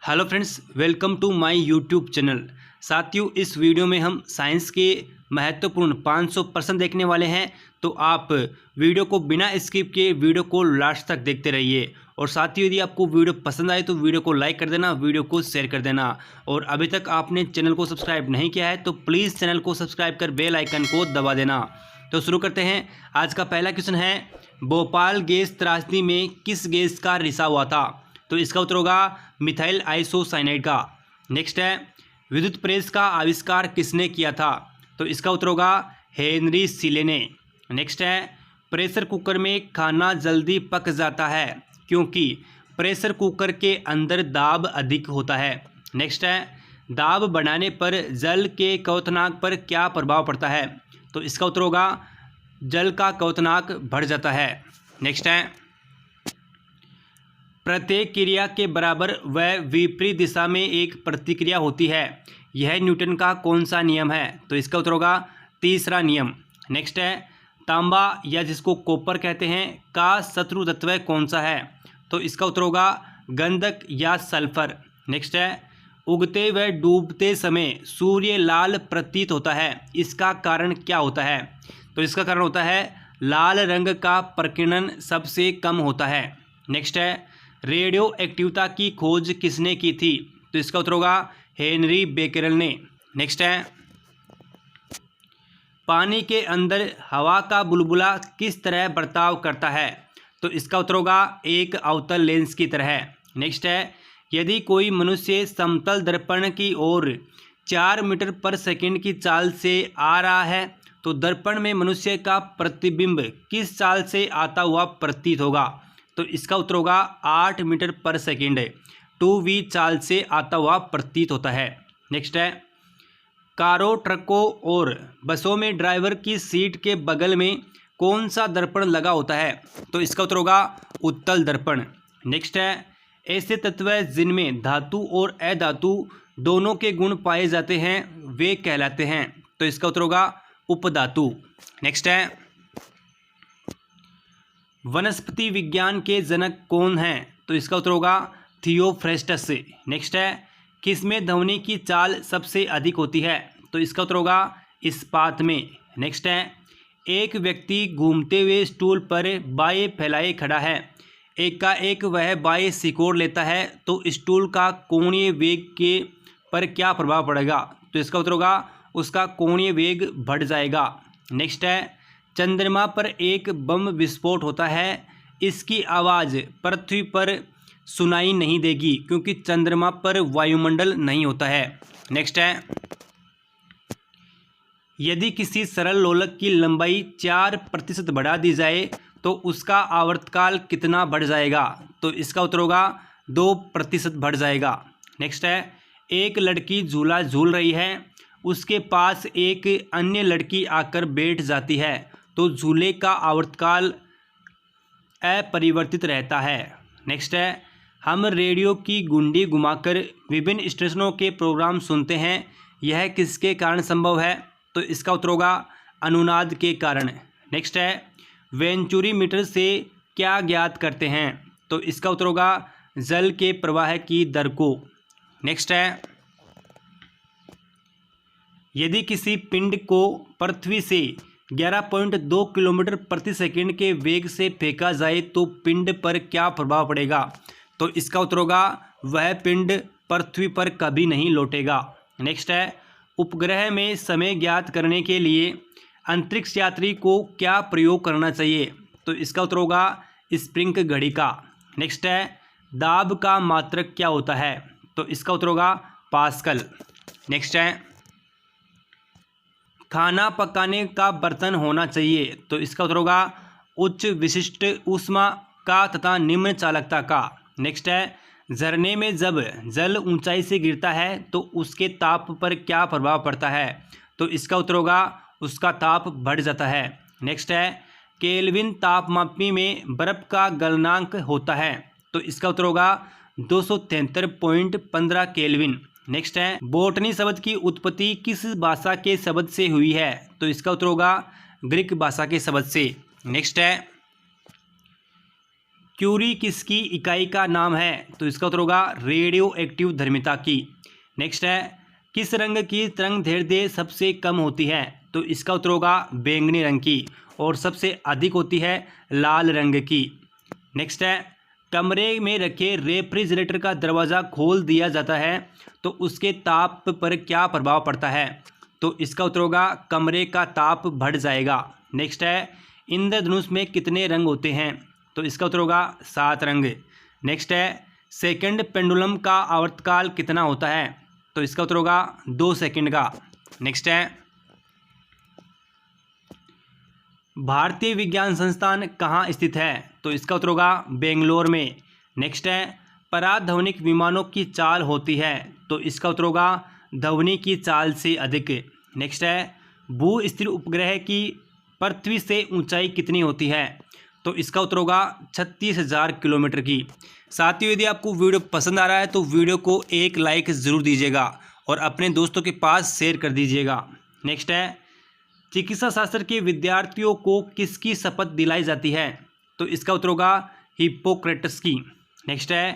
Hello friends, welcome to my YouTube channel. साथियों, इस video में हम साइंस के महत्वपूर्ण 500 प्रश्न देखने वाले हैं। तो आप वीडियो को बिना स्किप किए वीडियो को लास्ट तक देखते रहिए। और साथियों, यदि आपको वीडियो पसंद आए तो वीडियो को लाइक कर देना, वीडियो को शेयर कर देना। और अभी तक आपने चैनल को सब्सक्राइब नहीं किया है तो प्लीज़ चैनल को सब्सक्राइब कर बेल आइकन को दबा देना। तो शुरू करते हैं। आज का पहला क्वेश्चन है, भोपाल गैस त्रासदी में किस गैस का रिसाव हुआ था? तो इसका उत्तर होगा मिथाइल आइसोसाइनाइड का। नेक्स्ट है, विद्युत प्रेस का आविष्कार किसने किया था? तो इसका उत्तर होगा हेनरी सीले ने। नेक्स्ट है, प्रेशर कुकर में खाना जल्दी पक जाता है क्योंकि प्रेशर कुकर के अंदर दाब अधिक होता है। नेक्स्ट है, दाब बढ़ाने पर जल के क्वथनांक पर क्या प्रभाव पड़ता है? तो इसका उत्तर होगा जल का क्वथनांक बढ़ जाता है। नेक्स्ट है, प्रत्येक क्रिया के बराबर व विपरीत दिशा में एक प्रतिक्रिया होती है। यह न्यूटन का कौन सा नियम है? तो इसका उत्तर होगा तीसरा नियम। नेक्स्ट है, तांबा या जिसको कॉपर कहते हैं का शत्रु तत्व कौन सा है? तो इसका उत्तर होगा गंधक या सल्फर। नेक्स्ट है, उगते व डूबते समय सूर्य लाल प्रतीत होता है, इसका कारण क्या होता है? तो इसका कारण होता है लाल रंग का प्रकीर्णन सबसे कम होता है। नेक्स्ट है, रेडियो एक्टिवता की खोज किसने की थी? तो इसका उत्तर होगा हेनरी बेकरेल ने। नेक्स्ट है, पानी के अंदर हवा का बुलबुला किस तरह बर्ताव करता है? तो इसका उत्तर होगा एक अवतल लेंस की तरह। नेक्स्ट है, यदि कोई मनुष्य समतल दर्पण की ओर 4 मीटर पर सेकंड की चाल से आ रहा है तो दर्पण में मनुष्य का प्रतिबिंब किस चाल से आता हुआ प्रतीत होगा? तो इसका उत्तर होगा 8 मीटर पर सेकेंड 2v चाल से आता हुआ प्रतीत होता है। नेक्स्ट है, कारों, ट्रकों और बसों में ड्राइवर की सीट के बगल में कौन सा दर्पण लगा होता है? तो इसका उत्तर होगा उत्तल दर्पण। नेक्स्ट है, ऐसे तत्व जिनमें धातु और अधातु दोनों के गुण पाए जाते हैं वे कहलाते हैं। तो इसका उत्तर होगा उपधातु। नेक्स्ट है, वनस्पति विज्ञान के जनक कौन हैं? तो इसका उत्तर होगा थियोफ्रेस्टस। नेक्स्ट है, किसमें ध्वनि की चाल सबसे अधिक होती है? तो इसका उत्तर होगा इस्पात में। नेक्स्ट है, एक व्यक्ति घूमते हुए स्टूल पर बाएं फैलाए खड़ा है, एकाएक वह बाएं सिकोड़ लेता है तो स्टूल का कोणीय वेग के पर क्या प्रभाव पड़ेगा? तो इसका उत्तर होगा उसका कोणीय वेग बढ़ जाएगा। नेक्स्ट है, चंद्रमा पर एक बम विस्फोट होता है, इसकी आवाज़ पृथ्वी पर सुनाई नहीं देगी क्योंकि चंद्रमा पर वायुमंडल नहीं होता है। नेक्स्ट है, यदि किसी सरल लोलक की लंबाई 4% बढ़ा दी जाए तो उसका आवर्तकाल कितना बढ़ जाएगा? तो इसका उत्तर होगा 2% बढ़ जाएगा। नेक्स्ट है, एक लड़की झूला झूल रही है, उसके पास एक अन्य लड़की आकर बैठ जाती है तो झूले का आवर्तकाल अपरिवर्तित रहता है। नेक्स्ट है, हम रेडियो की गुंडी घुमाकर विभिन्न स्टेशनों के प्रोग्राम सुनते हैं, यह किसके कारण संभव है? तो इसका उत्तर होगा अनुनाद के कारण। नेक्स्ट है, वेंचुरी मीटर से क्या ज्ञात करते हैं? तो इसका उत्तर होगा जल के प्रवाह की दर को। नेक्स्ट है, यदि किसी पिंड को पृथ्वी से 11.2 किलोमीटर प्रति सेकंड के वेग से फेंका जाए तो पिंड पर क्या प्रभाव पड़ेगा? तो इसका उत्तर होगा वह पिंड पृथ्वी पर कभी नहीं लौटेगा। नेक्स्ट है, उपग्रह में समय ज्ञात करने के लिए अंतरिक्ष यात्री को क्या प्रयोग करना चाहिए? तो इसका उत्तर होगा स्प्रिंग घड़ी का। नेक्स्ट है, दाब का मात्रक क्या होता है? तो इसका उत्तर होगा पास्कल। नेक्स्ट है, खाना पकाने का बर्तन होना चाहिए। तो इसका उत्तर होगा उच्च विशिष्ट ऊष्मा का तथा निम्न चालकता का। नेक्स्ट है, झरने में जब जल ऊंचाई से गिरता है तो उसके ताप पर क्या प्रभाव पड़ता है? तो इसका उत्तर होगा उसका ताप बढ़ जाता है। नेक्स्ट है, केल्विन तापमापी में बर्फ का गलनांक होता है। तो इसका उत्तर होगा 273.15 केल्विन। नेक्स्ट है, बोटनी शब्द की उत्पत्ति किस भाषा के शब्द से हुई है? तो इसका उत्तर होगा ग्रीक भाषा के शब्द से। नेक्स्ट है, क्यूरी किसकी इकाई का नाम है? तो इसका उत्तर होगा रेडियो एक्टिव धर्मिता की। नेक्स्ट है, किस रंग की तरंगदैर्घ्य सबसे कम होती है? तो इसका उत्तर होगा बैंगनी रंग की, और सबसे अधिक होती है लाल रंग की। नेक्स्ट है, कमरे में रखे रेफ्रिजरेटर का दरवाज़ा खोल दिया जाता है तो उसके ताप पर क्या प्रभाव पड़ता है? तो इसका उत्तर होगा कमरे का ताप बढ़ जाएगा। नेक्स्ट है, इंद्रधनुष में कितने रंग होते हैं? तो इसका उत्तर होगा 7 रंग। नेक्स्ट है, सेकंड पेंडुलम का आवर्तकाल कितना होता है? तो इसका उत्तर होगा 2 सेकंड का। नेक्स्ट है, भारतीय विज्ञान संस्थान कहाँ स्थित है? तो इसका उत्तर होगा बेंगलोर में। नेक्स्ट है, पराध्वनिक विमानों की चाल होती है? तो इसका उत्तर होगा ध्वनि की चाल से अधिक। नेक्स्ट है, भू स्थिर उपग्रह की पृथ्वी से ऊंचाई कितनी होती है? तो इसका उत्तर होगा 36,000 किलोमीटर की। साथियों, यदि आपको वीडियो पसंद आ रहा है तो वीडियो को एक लाइक ज़रूर दीजिएगा और अपने दोस्तों के पास शेयर कर दीजिएगा। नेक्स्ट है, चिकित्सा शास्त्र के विद्यार्थियों को किसकी शपथ दिलाई जाती है? तो इसका उत्तर होगा हिप्पोक्रेटस की। नेक्स्ट है,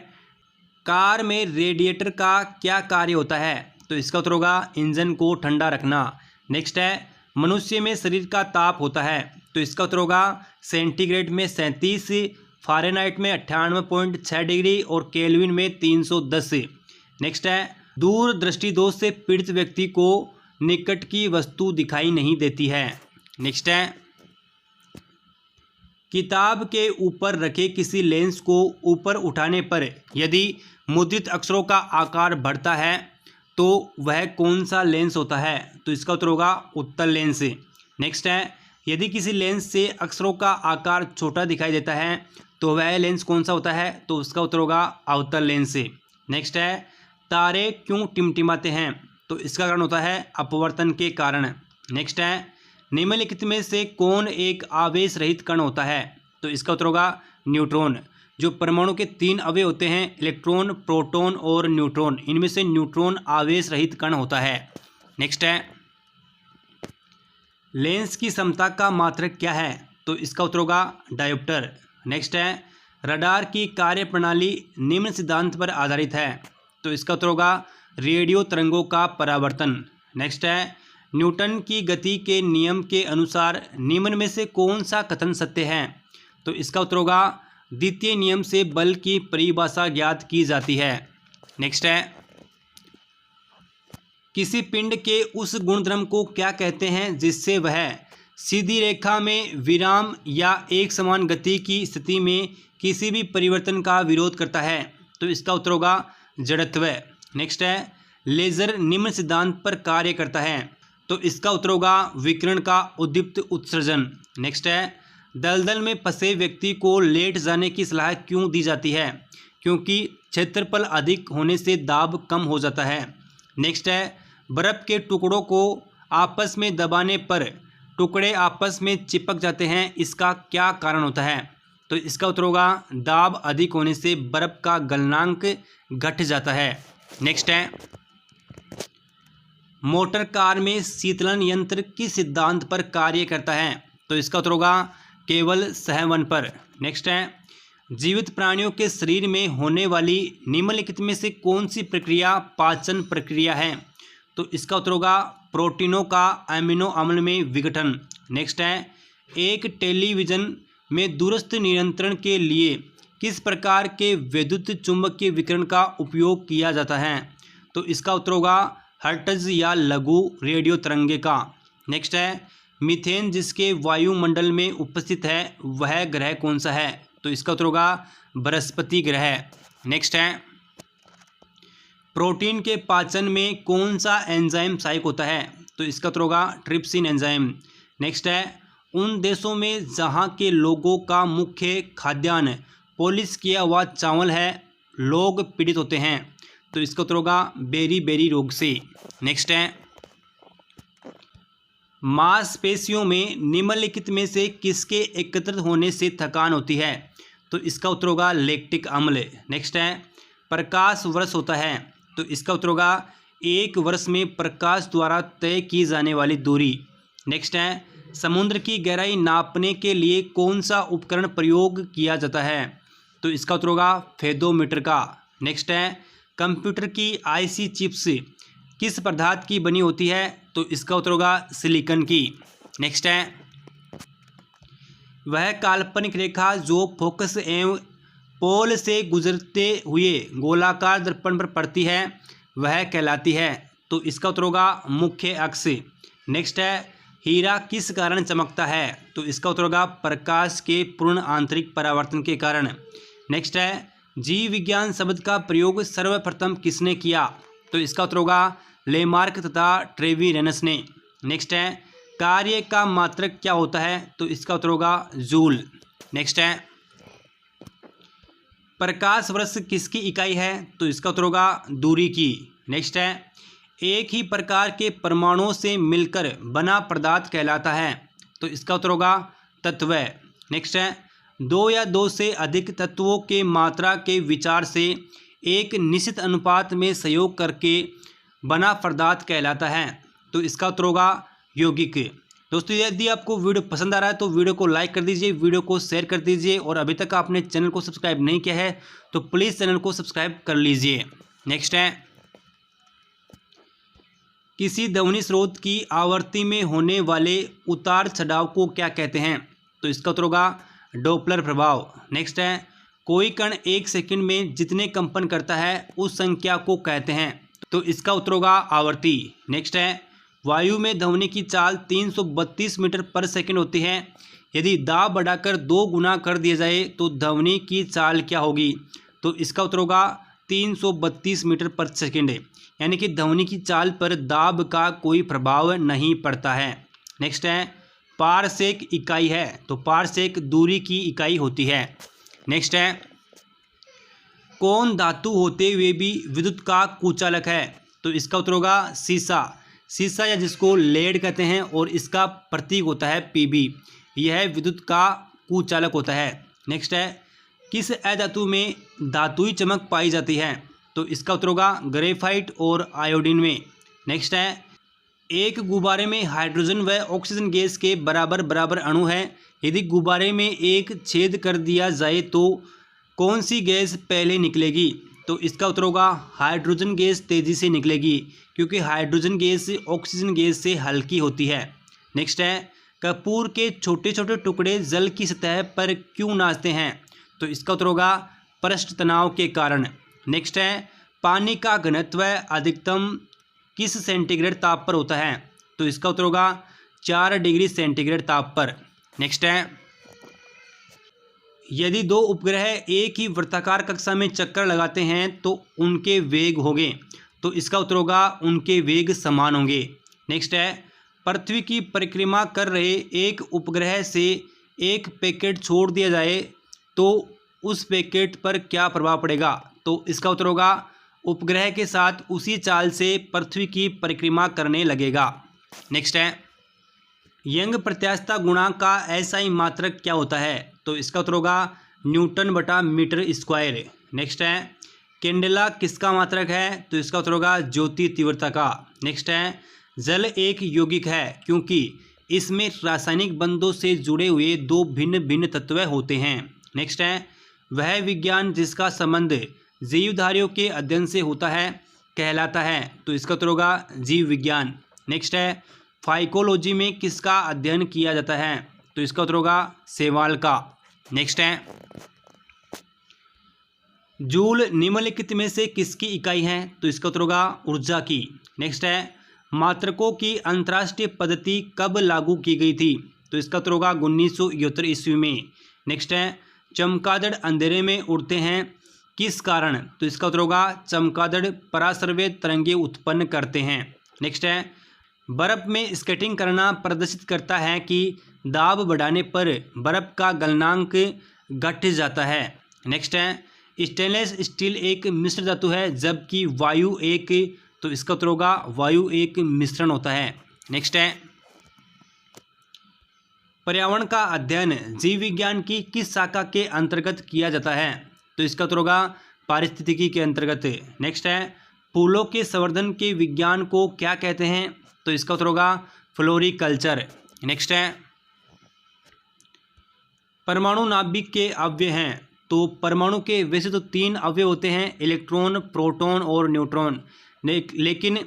कार में रेडिएटर का क्या कार्य होता है? तो इसका उत्तर होगा इंजन को ठंडा रखना। नेक्स्ट है, मनुष्य में शरीर का ताप होता है? तो इसका उत्तर होगा सेंटीग्रेड में 37, फ़ारेनहाइट में 98.6 डिग्री और केल्विन में 310। नेक्स्ट है, दूर दृष्टि दोष से पीड़ित व्यक्ति को निकट की वस्तु दिखाई नहीं देती है। नेक्स्ट है, किताब के ऊपर रखे किसी लेंस को ऊपर उठाने पर यदि मुद्रित अक्षरों का आकार बढ़ता है तो वह कौन सा लेंस होता है? तो इसका उत्तर होगा उत्तल लेंस। नेक्स्ट है, यदि किसी लेंस से अक्षरों का आकार छोटा दिखाई देता है तो वह लेंस कौन सा होता है? तो उसका उत्तर होगा अवतल लेंस। नेक्स्ट है, तारे क्यों टिमटिमाते हैं? तो इसका कारण होता है अपवर्तन के कारण। नेक्स्ट है, निम्नलिखित में से कौन एक आवेश रहित कण होता है? तो इसका उत्तर होगा न्यूट्रॉन। जो परमाणु के 3 अवयव होते हैं, इलेक्ट्रॉन, प्रोटॉन और न्यूट्रॉन, इनमें से न्यूट्रॉन आवेश रहित कण होता है। नेक्स्ट है, लेंस की समता का मात्रक क्या है? तो इसका उत्तर होगा डायोप्टर। नेक्स्ट है, रडार की कार्यप्रणाली निम्न सिद्धांत पर आधारित है? तो इसका उत्तर होगा रेडियो तरंगों का परावर्तन। नेक्स्ट है, न्यूटन की गति के नियम के अनुसार निम्न में से कौन सा कथन सत्य है? तो इसका उत्तर होगा द्वितीय नियम से बल की परिभाषा ज्ञात की जाती है। नेक्स्ट है, किसी पिंड के उस गुणधर्म को क्या कहते हैं जिससे वह सीधी रेखा में विराम या एक समान गति की स्थिति में किसी भी परिवर्तन का विरोध करता है? तो इसका उत्तर होगा जड़त्व। नेक्स्ट है, लेज़र निम्न सिद्धांत पर कार्य करता है? तो इसका उत्तर होगा विकिरण का उद्दीप्त उत्सर्जन। नेक्स्ट है, दलदल में फंसे व्यक्ति को लेट जाने की सलाह क्यों दी जाती है? क्योंकि क्षेत्रफल अधिक होने से दाब कम हो जाता है। नेक्स्ट है, बर्फ़ के टुकड़ों को आपस में दबाने पर टुकड़े आपस में चिपक जाते हैं, इसका क्या कारण होता है? तो इसका उत्तर होगा दाब अधिक होने से बर्फ़ का गलनांक घट जाता है। नेक्स्ट है, मोटर कार में शीतलन यंत्र किस सिद्धांत पर कार्य करता है? तो इसका उत्तर होगा केवल सहवन पर। नेक्स्ट है, जीवित प्राणियों के शरीर में होने वाली निम्नलिखित में से कौन सी प्रक्रिया पाचन प्रक्रिया है? तो इसका उत्तर होगा प्रोटीनों का अमीनो अम्ल में विघटन। नेक्स्ट है, एक टेलीविज़न में दूरस्थ नियंत्रण के लिए किस प्रकार के विद्युत चुंबकीय विकिरण का उपयोग किया जाता है? तो इसका उत्तर होगा हर्ट्ज या लघु रेडियो तरंगे का। नेक्स्ट है, मीथेन जिसके वायुमंडल में उपस्थित है वह ग्रह कौन सा है? तो इसका उत्तर होगा बृहस्पति ग्रह। नेक्स्ट है, प्रोटीन के पाचन में कौन सा एंजाइम सहायक होता है? तो इसका उत्तर होगा ट्रिप्सिन एंजाइम। नेक्स्ट है, उन देशों में जहां के लोगों का मुख्य खाद्यान्न पॉलिश किया हुआ चावल है लोग पीड़ित होते हैं? तो इसका उत्तर होगा बेरी रोग से। नेक्स्ट है, मांसपेशियों में निम्नलिखित में से किसके एकत्रित होने से थकान होती है? तो इसका उत्तर होगा लैक्टिक अम्ल। नेक्स्ट है, प्रकाश वर्ष होता है? तो इसका उत्तर होगा 1 वर्ष में प्रकाश द्वारा तय की जाने वाली दूरी। नेक्स्ट है, समुद्र की गहराई नापने के लिए कौन सा उपकरण प्रयोग किया जाता है? तो इसका उत्तर होगा फेदोमीटर का। नेक्स्ट है कंप्यूटर की आईसी चिप्स किस पदार्थ की बनी होती है, तो इसका उत्तर होगा सिलिकॉन की। नेक्स्ट है वह काल्पनिक रेखा जो फोकस एवं पोल से गुजरते हुए गोलाकार दर्पण पर पड़ती है वह कहलाती है, तो इसका उत्तर होगा मुख्य अक्ष। नेक्स्ट है हीरा किस कारण चमकता है, तो इसका उत्तर होगा प्रकाश के पूर्ण आंतरिक परावर्तन के कारण। नेक्स्ट है जीव विज्ञान शब्द का प्रयोग सर्वप्रथम किसने किया, तो इसका उत्तर होगा लेमार्क तथा ट्रेविरेनस ने। नेक्स्ट है कार्य का मात्रक क्या होता है, तो इसका उत्तर होगा जूल। नेक्स्ट है प्रकाश वर्ष किसकी इकाई है, तो इसका उत्तर होगा दूरी की। नेक्स्ट है एक ही प्रकार के परमाणुओं से मिलकर बना पदार्थ कहलाता है, तो इसका उत्तर होगा तत्व। नेक्स्ट है दो या दो से अधिक तत्वों के मात्रा के विचार से एक निश्चित अनुपात में सहयोग करके बना पदार्थ कहलाता है, तो इसका उत्तर होगा यौगिक। दोस्तों यदि आपको वीडियो पसंद आ रहा है तो वीडियो को लाइक कर दीजिए, वीडियो को शेयर कर दीजिए और अभी तक आपने चैनल को सब्सक्राइब नहीं किया है तो प्लीज़ चैनल को सब्सक्राइब कर लीजिए। नेक्स्ट है किसी ध्वनि स्रोत की आवृत्ति में होने वाले उतार चढ़ाव को क्या कहते हैं, तो इसका उत्तर होगा डॉपलर प्रभाव। नेक्स्ट है कोई कण एक सेकंड में जितने कंपन करता है उस संख्या को कहते हैं, तो इसका उत्तर होगा आवृत्ति। नेक्स्ट है वायु में ध्वनि की चाल 332 मीटर पर सेकंड होती है, यदि दाब बढ़ाकर 2 गुना कर दिया जाए तो ध्वनि की चाल क्या होगी, तो इसका उत्तर होगा 332 मीटर पर सेकंड, यानी कि ध्वनि की चाल पर दाब का कोई प्रभाव नहीं पड़ता है। नेक्स्ट है पारसेक इकाई है, तो पारसेक दूरी की इकाई होती है। नेक्स्ट है कौन धातु होते हुए भी विद्युत का कुचालक है, तो इसका उत्तर होगा सीसा। सीसा या जिसको लेड कहते हैं और इसका प्रतीक होता है पीबी, यह विद्युत का कुचालक होता है। नेक्स्ट है किस अधातु में धातुई चमक पाई जाती है, तो इसका उत्तर होगा ग्रेफाइट और आयोडीन में। नेक्स्ट है एक गुब्बारे में हाइड्रोजन व ऑक्सीजन गैस के बराबर बराबर अणु है, यदि गुब्बारे में एक छेद कर दिया जाए तो कौन सी गैस पहले निकलेगी, तो इसका उत्तर होगा हाइड्रोजन गैस तेज़ी से निकलेगी, क्योंकि हाइड्रोजन गैस ऑक्सीजन गैस से हल्की होती है। नेक्स्ट है कपूर के छोटे छोटे टुकड़े जल की सतह पर क्यों नाचते हैं, तो इसका उत्तर होगा पृष्ठ तनाव के कारण। नेक्स्ट है पानी का घनत्व अधिकतम किस सेंटीग्रेड ताप पर होता है, तो इसका उत्तर होगा 4 डिग्री सेंटीग्रेड ताप पर। नेक्स्ट है यदि 2 उपग्रह एक ही वृत्ताकार कक्षा में चक्कर लगाते हैं तो उनके वेग होंगे, तो इसका उत्तर होगा उनके वेग समान होंगे। नेक्स्ट है पृथ्वी की परिक्रमा कर रहे एक उपग्रह से एक पैकेट छोड़ दिया जाए तो उस पैकेट पर क्या प्रभाव पड़ेगा, तो इसका उत्तर होगा उपग्रह के साथ उसी चाल से पृथ्वी की परिक्रमा करने लगेगा। नेक्स्ट है यंग प्रत्यास्थता गुणांक का एसआई मात्रक क्या होता है, तो इसका उत्तर होगा न्यूटन बटा मीटर स्क्वायर। नेक्स्ट है कैंडेला किसका मात्रक है, तो इसका उत्तर होगा ज्योति तीव्रता का। नेक्स्ट है जल एक यौगिक है क्योंकि इसमें रासायनिक बंधों से जुड़े हुए 2 भिन्न भिन्न तत्व होते हैं। नेक्स्ट है वह विज्ञान जिसका संबंध जीवधारियों के अध्ययन से होता है कहलाता है, तो इसका उत्तर होगा जीव विज्ञान। नेक्स्ट है फाइकोलॉजी में किसका अध्ययन किया जाता है, तो इसका उत्तर होगा शैवाल का। नेक्स्ट है जूल निम्नलिखित में से किसकी इकाई है, तो इसका उत्तर होगा ऊर्जा की। नेक्स्ट है मात्रकों की अंतर्राष्ट्रीय पद्धति कब लागू की गई थी, तो इसका उत्तर होगा 1971 ईस्वी में। नेक्स्ट है चमगादड़ अंधेरे में उड़ते हैं किस कारण, तो इसका उत्तर होगा चमगादड़ पराश्रव्य तरंगे उत्पन्न करते हैं। नेक्स्ट है बर्फ़ में स्केटिंग करना प्रदर्शित करता है कि दाब बढ़ाने पर बर्फ़ का गलनांक घट जाता है। नेक्स्ट है स्टेनलेस स्टील एक मिश्र धातु है जबकि वायु एक, तो इसका उत्तर होगा वायु एक मिश्रण होता है। नेक्स्ट है पर्यावरण का अध्ययन जीव विज्ञान की किस शाखा के अंतर्गत किया जाता है, तो इसका उत्तर होगा पारिस्थितिकी के अंतर्गत। नेक्स्ट है फूलों के संवर्धन के विज्ञान को क्या कहते हैं, तो इसका उत्तर होगा फ्लोरिकल्चर। नेक्स्ट है परमाणु नाभिक के अव्यय हैं तो परमाणु के वैसे तो 3 अवयव होते हैं, इलेक्ट्रॉन, प्रोटॉन और न्यूट्रॉन, लेकिन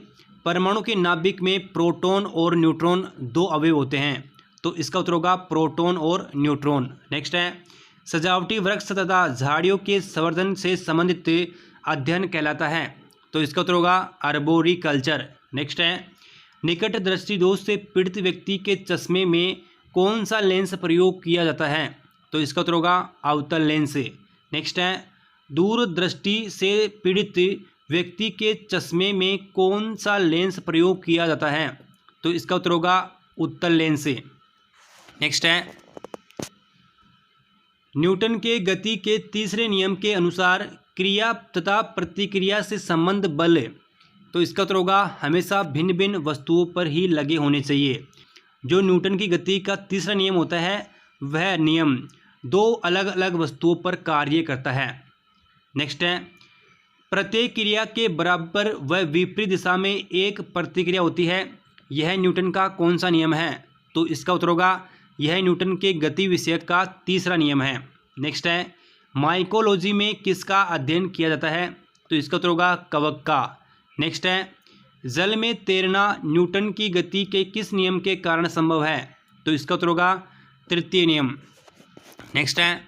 परमाणु के नाभिक में प्रोटॉन और न्यूट्रॉन 2 अवयव होते हैं। तो इसका उत्तर होगा प्रोटॉन और न्यूट्रॉन। नेक्स्ट है, सजावटी वृक्ष तथा झाड़ियों के संवर्धन से संबंधित अध्ययन कहलाता है। तो इसका उत्तर होगा आर्बोरिकल्चर। नेक्स्ट है, निकट दृष्टि दोष से पीड़ित व्यक्ति के चश्मे में कौन सा लेंस प्रयोग किया जाता है? तो इसका उत्तर होगा अवतल लेंस। नेक्स्ट है, दूरदृष्टि से पीड़ित व्यक्ति के चश्मे में कौन सा लेंस प्रयोग किया जाता है? तो इसका उत्तर होगा उत्तल लेंस। नेक्स्ट है, न्यूटन के गति के तीसरे नियम के अनुसार क्रिया तथा प्रतिक्रिया से संबंध बल। तो इसका उत्तर होगा हमेशा भिन्न भिन्न वस्तुओं पर ही लगे होने चाहिए। जो न्यूटन की गति का तीसरा नियम होता है वह नियम 2 अलग अलग वस्तुओं पर कार्य करता है। नेक्स्ट है, प्रत्येक क्रिया के बराबर व विपरीत दिशा में एक प्रतिक्रिया होती है, यह न्यूटन का कौन सा नियम है? तो इसका उत्तर होगा यह न्यूटन के गति विषयक का तीसरा नियम है। नेक्स्ट है, माइकोलॉजी में किसका अध्ययन किया जाता है? तो इसका उत्तर होगा कवक का। नेक्स्ट है, जल में तैरना न्यूटन की गति के किस नियम के कारण संभव है? तो इसका उत्तर होगा तृतीय नियम। नेक्स्ट है,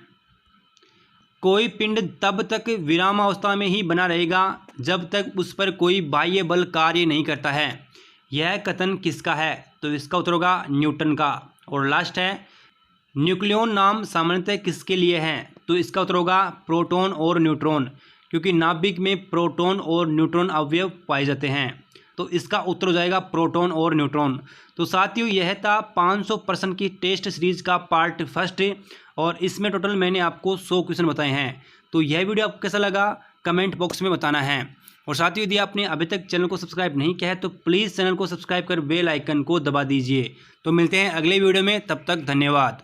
कोई पिंड तब तक विरामावस्था में ही बना रहेगा जब तक उस पर कोई बाह्य बल कार्य नहीं करता है, यह कथन किसका है? तो इसका उत्तर होगा न्यूटन का। और लास्ट है, न्यूक्लियॉन नाम सामान्यतः किसके लिए हैं? तो इसका उत्तर होगा प्रोटॉन और न्यूट्रॉन, क्योंकि नाभिक में प्रोटॉन और न्यूट्रॉन अवयव पाए जाते हैं। तो इसका उत्तर हो जाएगा प्रोटॉन और न्यूट्रॉन। तो साथियों यह था 500 प्रश्न की टेस्ट सीरीज का पार्ट फर्स्ट, और इसमें टोटल मैंने आपको 100 क्वेश्चन बताए हैं। तो यह वीडियो आपको कैसा लगा कमेंट बॉक्स में बताना है। और साथियों यदि आपने अभी तक चैनल को सब्सक्राइब नहीं किया है तो प्लीज़ चैनल को सब्सक्राइब कर बेल आइकन को दबा दीजिए। तो मिलते हैं अगले वीडियो में, तब तक धन्यवाद।